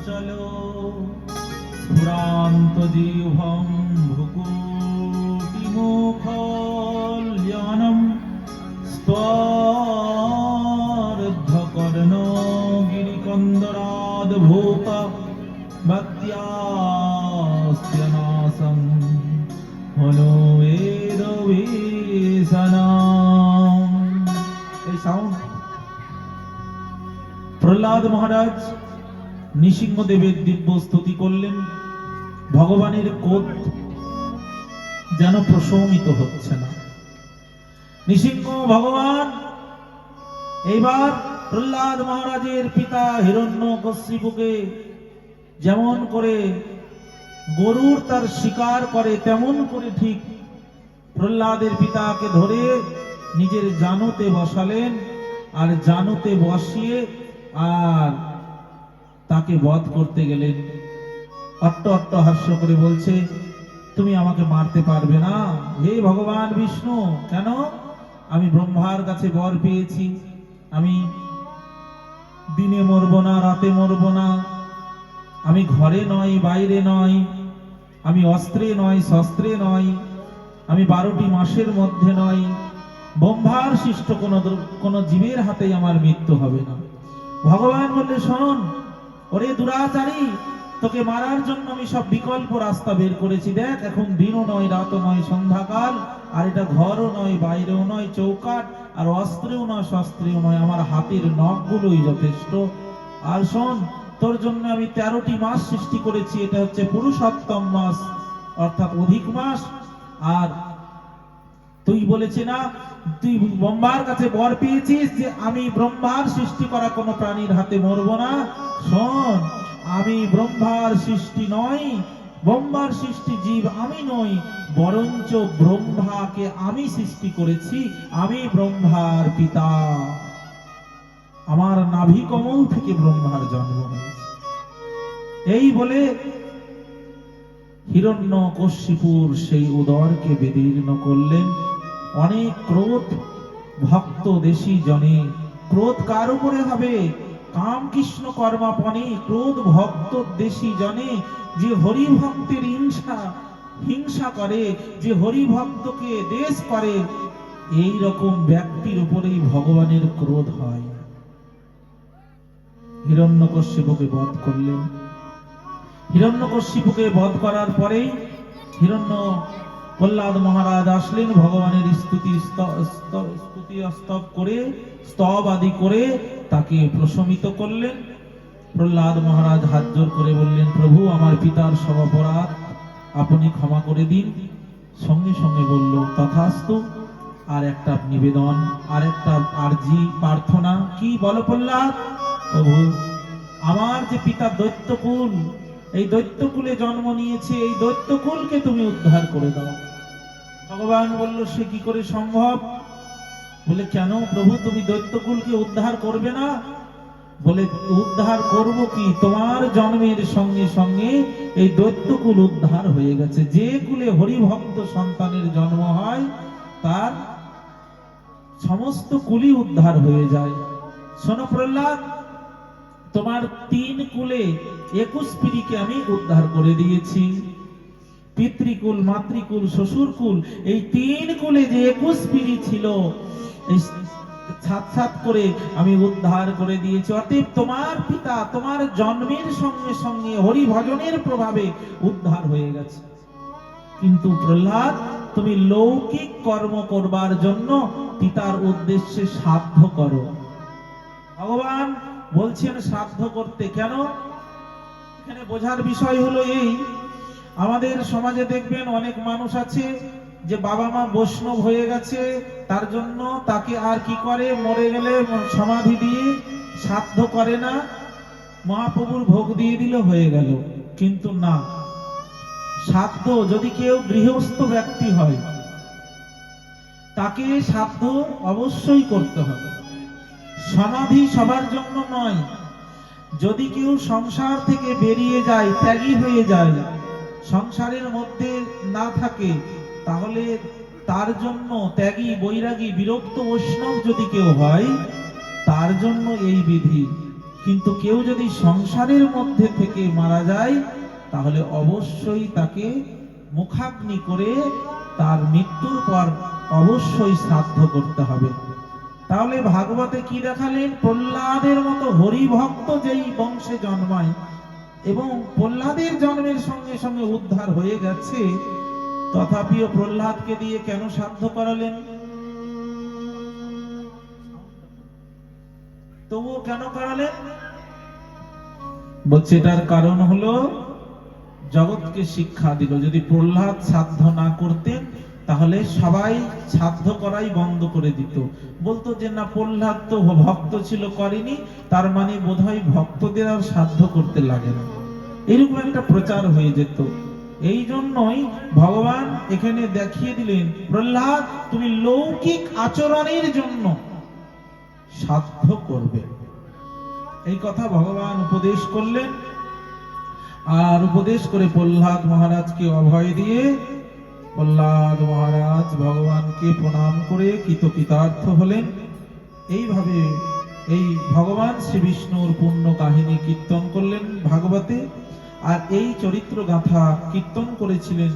চলো স্ফুরান্ত জিহ্বং ভ্রুকুটি মুখোল্লয়নম স্তরদ্ধকর্ণ গিরিকন্দরাদ্ভূত ভক্ত্যাস্য নাসং হনো বেদবিষণাম। এই সাউন্ড। প্রহ্লাদ মহারাজ নৃসিংহদেবের দিব্য স্তুতি করলেন। ভগবানের কোপ যেন প্রশমিত হচ্ছে না। নৃসিংহ ভগবান এইবার প্রহ্লাদ মহারাজের পিতা হিরণ্যকশিপুকে যেমন করে গরুর তার শিকার করে তেমন করে ঠিক প্রহ্লাদের পিতাকে ধরে নিজের জানুতে বসালেন, আর জানুতে বসিয়ে আর তাকে বধ করতে গেলেন। অট্ট অট্ট হাস্য করে বলছে, তুমি আমাকে মারতে পারবে না হে ভগবান বিষ্ণু। কেন? আমি ব্রহ্মার কাছে বর পেয়েছি, আমি দিনে মরব না, রাতে মরব না, আমি ঘরে নয় বাইরে নয়, আমি অস্ত্রে নয় শস্ত্রে নয়, আমি 12টি মাসের মধ্যে নয়, ব্রহ্মার সৃষ্ট কোন জীবের হাতেই আমার মৃত্যু হবে না। ভগবান বললে, শোন ওরে দুরাচারী, তোকে মারার জন্য আমি সব বিকল্প রাস্তা বের করেছি। দেখ, এখন দিনও নয় রাতও নয়, সন্ধ্যাকাল, আর এটা ঘরও নয় বাইরেও নয়, চৌকাট, আর অস্ত্রেও নয় শস্ত্রেও নয়, আমার হাতের নখগুলোই যথেষ্ট। আর শোন, তোর জন্য আমি 13টি মাস সৃষ্টি করেছি, এটা হচ্ছে পুরুষোত্তম মাস অর্থাৎ অধিক মাস। আর তুই বলেছি না, তুই ব্রহ্মার কাছে বর পেয়েছিস যে আমি ব্রহ্মার সৃষ্টি করা কোনো প্রাণীর হাতে মরব না। শোন, আমি ব্রহ্মার সৃষ্টি নই, ব্রহ্মার সৃষ্টি জীব আমি নই, বরঞ্চ ব্রহ্মাকে আমি সৃষ্টি করেছি। আমি ব্রহ্মার পিতা, আমার নাভি কমল থেকে ব্রহ্মার জন্ম হয়েছে। এই বলে হিরণ্যকশিপুর সেই উদরকে বিদীর্ণ করলেন। অনেক ক্রোধ ভক্ত দেশী জনে, ক্রোধ কার উপরে হবে? কাম কৃষ্ণ কর্মাপনে ক্রোধ ভক্ত দেশী জনে, যে হরি ভক্তের হিংসা করে, যে হরি ভক্তকে দেশ করে, এই রকম ব্যক্তির উপরেই ভগবানের ক্রোধ হয়। হিরণ্যকশিপুকে বধ করলেন। হিরণ্যকশিপুকে বধ করার পরেই প্রহ্লাদ মহারাজ আসলেন, ভগবানের স্তুতি স্তব আদি করে তাকে প্রশমিত করলেন। প্রহ্লাদ মহারাজ হাত জোর করে বললেন, প্রভু আমার পিতার সব অপরাধ আপনি ক্ষমা করে দিন। সঙ্গে সঙ্গে বলল, তথাস্তু। আর একটা নিবেদন, আর একটা আরজি প্রার্থনা। কি বলো প্রহ্লাদ? প্রভু, আমার যে পিতা দৈত্যকুল, এই দৈত্যকুলে জন্ম নিয়েছে, এই দৈত্যকুলকে তুমি উদ্ধার করে দাও। ভগবান বলল, সে কি করে সম্ভব? বলে, কেন প্রভু, তুমি দৈত্যকুলকে উদ্ধার করবে না? বলে, উদ্ধার করব কি, তোমার জন্মের সঙ্গে সঙ্গে এই দৈত্যকুল উদ্ধার হয়ে গেছে। যে কুলে হরিভক্ত সন্তানের জন্ম হয় তার সমস্ত কুলই উদ্ধার হয়ে যায়। শোনো প্রহ্লাদ, তোমার 3 কুলে 21 পিঁড়িকে আমি উদ্ধার করে দিয়েছি। পিতৃকুল, মাতৃকুল, শ্বশুরকুল, এই 3 কুলে যে 21 পিঁড়ি ছিল, এই সাত করে আমি উদ্ধার করে দিয়েছি। অতএব তোমার পিতা তোমার জন্মের সঙ্গে সঙ্গে হরি ভজনের প্রভাবে উদ্ধার হয়ে গেছে। কিন্তু প্রহ্লাদ, তুমি লৌকিক কর্ম করবার জন্য পিতার উদ্দেশ্যে শ্রাদ্ধ করো। ভগবান বলছেন শ্রাদ্ধ করতে। কেন? এখানে বোঝার বিষয় হলো এই, আমাদের সমাজে দেখবেন অনেক মানুষ আছে যে বাবা মা বৈষ্ণব হয়ে গেছে, তার জন্য তাকে আর কি করে, মরে গেলে সমাধি দিয়ে শ্রাদ্ধ করে না, মহাপ্রভুর ভোগ দিয়ে দিল, হয়ে গেল। কিন্তু না, শ্রাদ্ধ যদি কেউ গৃহস্থ ব্যক্তি হয় তাকে শ্রাদ্ধ অবশ্যই করতে হবে। সমাধি সবার জন্য নয়। যদি কেউ সংসার থেকে বেরিয়ে যায়, ত্যাগী হয়ে যায়, সংসারের মধ্যে না থাকে, তাহলে তার জন্য ত্যাগী বৈরাগী বিরক্ত বৈষ্ণব যদি কেউ হয়, তার জন্য এই বিধি। কিন্তু কেউ যদি সংসারের মধ্যে থেকে মারা যায় তাহলে অবশ্যই তাকে মুখাগ্নি করে তার মৃত্যুর পর অবশ্যই শ্রাদ্ধ করতে হবে। তাহলে ভাগবতে কি দেখালেন? প্রহ্লাদের মতো হরিভক্ত যেই বংশে জন্মায় এবং প্রহ্লাদের জন্মের সঙ্গে সঙ্গে উদ্ধার হয়ে গেছে, তথাপিও প্রহ্লাদকে দিয়ে কেন শ্রাদ্ধ করালেন? তবুও কেন করালেন? বলছে এটার কারণ হলো জগৎকে শিক্ষা দিল। যদি প্রহ্লাদ শ্রাদ্ধ না করতেন তাহলে সবাই শ্রাদ্ধ করাই বন্ধ করে দিত, বলতো যে না প্রহ্লাদ তো ভক্ত ছিল করেনি, তার মানে বোধহয় ভক্তদের আর শ্রাদ্ধ করতে লাগে না, এরকম একটা প্রচার হয়ে যেত। এই জন্যই ভগবান এখানে দেখিয়ে দিলেন, প্রহ্লাদ তুমি লৌকিক আচরণের জন্য শ্রাদ্ধ করবে, এই কথা ভগবান উপদেশ করলেন। আর উপদেশ করে প্রহ্লাদ মহারাজকে অভয় দিয়ে প্রহ্লাদ মহারাজ ভগবানকে প্রণাম করে কৃতকৃতার্থ হলেন। এইভাবে এই ভগবান শ্রী বিষ্ণুর পূর্ণ কাহিনী কীর্তন করলেন ভাগবতে। আর এই চরিত্র গাথা কীর্তন করেছিলেন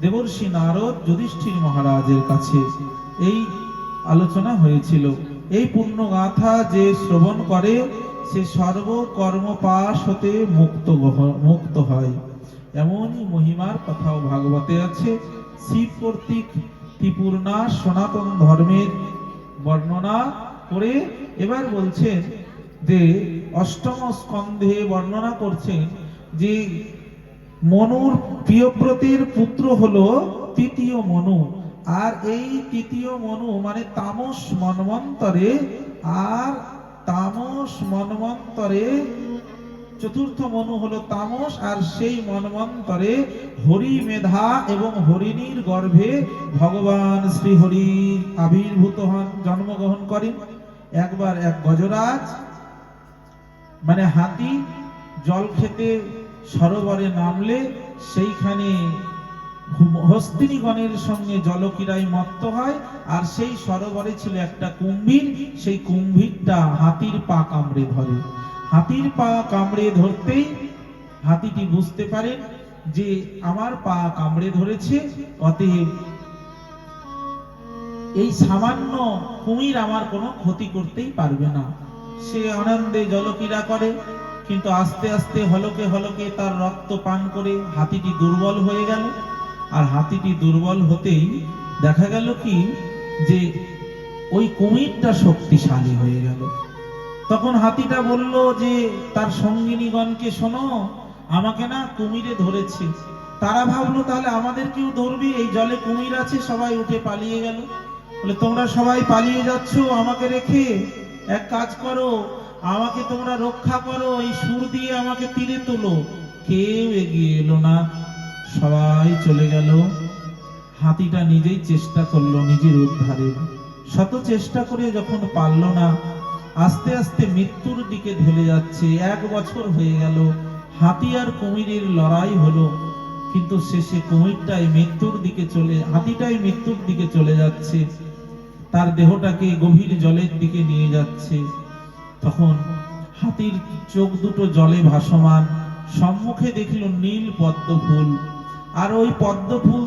দেবর্ষি নারদ যুধিষ্ঠির মহারাজের কাছে। এই আলোচনা হয়েছিল, এই পূর্ণ গাথা যে শ্রবণ করে সে সর্বকর্ম পাশ হতে মুক্ত হয়, এমনই মহিমার কথাও ভাগবতে আছে। শিব কর্তৃক ত্রিপুর্ণা সনাতন ধর্মের বর্ণনা করে এবার বলছেন যে অষ্টম স্কন্ধে বর্ণনা করছেন যে মনুর প্রিয়ব্রতের পুত্র হলো তৃতীয় মনু, আর এই তৃতীয় মনু মানে তামস মন্বন্তরে, আর তামস মন্বন্তরে চতুর্থ মনু হলো তামস, আর সেই মন্বন্তরে হরি মেধা এবং হরিণীর গর্ভে ভগবান শ্রী হরির আবির্ভূত হন, জন্মগ্রহণ করেন। একবার এক গজরাজ মানে হাতি জল খেতে সরোবরে নামলে সেইখানে হস্তিনীগণের সঙ্গে জলক্রীড়ায় মত্ত হয়, আর সেই সরোবরে ছিল একটা কুম্ভীর, সেই কুম্ভীরটা হাতির পা কামড়ে ধরে। হাতির পা কামড়ে ধরতেই হাতিটি বুঝতে পারে যে আমার পা কামড়ে ধরেছে, অতএব এই সামান্য কুমির আমার কোনো ক্ষতি করতেই পারবে না। সে আনন্দে জলক্রীড়া করে, কিন্তু আস্তে আস্তে হলকে হলকে তার রক্ত পান করে হাতিটি দুর্বল হয়ে গেল। আর হাতিটি দুর্বল হতেই দেখা গেল কি যে ওই কুমিরটা শক্তিশালী হয়ে গেল। তখন হাতিটা বলল যে তার সঙ্গিনীগণকে, শোনো আমাকে না কুমিরে ধরেছে। তারা ভাবলো তাহলে আমাদেরকেও ধরবে, এই জলে কুমির আছে, সবাই উঠে পালিয়ে গেল। বলে তোমরা সবাই পালিয়ে যাচ্ছ আমাকে রেখে, এক কাজ করো আমাকে তোমরা রক্ষা করো, এই সুর দিয়ে আমাকে তীরে তোলো। কেউ এগিয়ে এলো না, সবাই চলে গেল। হাতিটা নিজেই চেষ্টা করলো নিজের উদ্ধারের, শত চেষ্টা করে যখন পারল না, আস্তে আস্তে মৃত্যুর দিকে ঢেলে যাচ্ছে। 1 বছর হয়ে গেল, হাতি আর কুমিরের লড়াই হলো, কিন্তু শেষে কুমিরটাই মৃত্যুর দিকে হাতিটাই মৃত্যুর দিকে চলে যাচ্ছে, তার দেহটাকে গভীর জলের দিকে নিয়ে যাচ্ছে। তখন হাতির চোখ দুটো জলে ভাসমান, সম্মুখে দেখল নীল পদ্ম ফুল, আর ওই পদ্ম ফুল